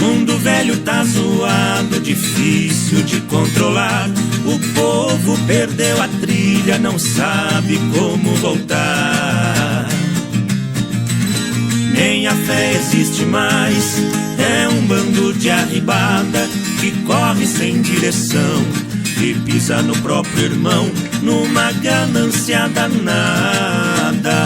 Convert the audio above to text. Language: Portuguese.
Mundo velho tá zoado, difícil de controlar. O povo perdeu a trilha, não sabe como voltar. Nem a fé existe mais, é um bando de arribada que corre sem direção e pisa no próprio irmão numa ganância danada.